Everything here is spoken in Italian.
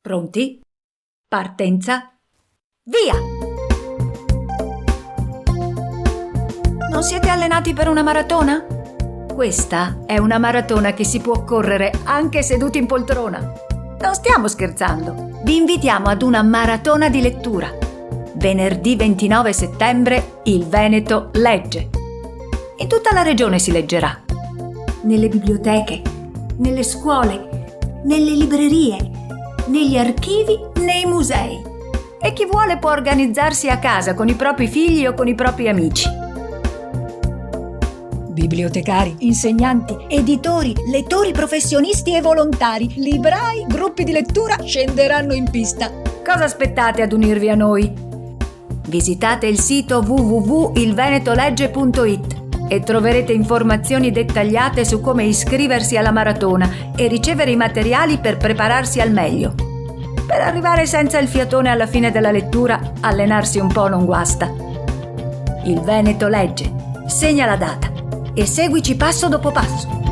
Pronti? Partenza. Via! Non siete allenati per una maratona? Questa è una maratona che si può correre anche seduti in poltrona. Non stiamo scherzando. Vi invitiamo ad una maratona di lettura. Venerdì 29 settembre il Veneto legge. In tutta la regione si leggerà. Nelle biblioteche, nelle scuole, nelle librerie, negli archivi, nei musei. E chi vuole può organizzarsi a casa con i propri figli o con i propri amici. Bibliotecari, insegnanti, editori, lettori professionisti e volontari, librai, gruppi di lettura scenderanno in pista. Cosa aspettate ad unirvi a noi? Visitate il sito www.ilvenetolegge.it e troverete informazioni dettagliate su come iscriversi alla maratona e ricevere i materiali per prepararsi al meglio. Per arrivare senza il fiatone alla fine della lettura, allenarsi un po' non guasta. Il Veneto legge. Segna la data e seguici passo dopo passo.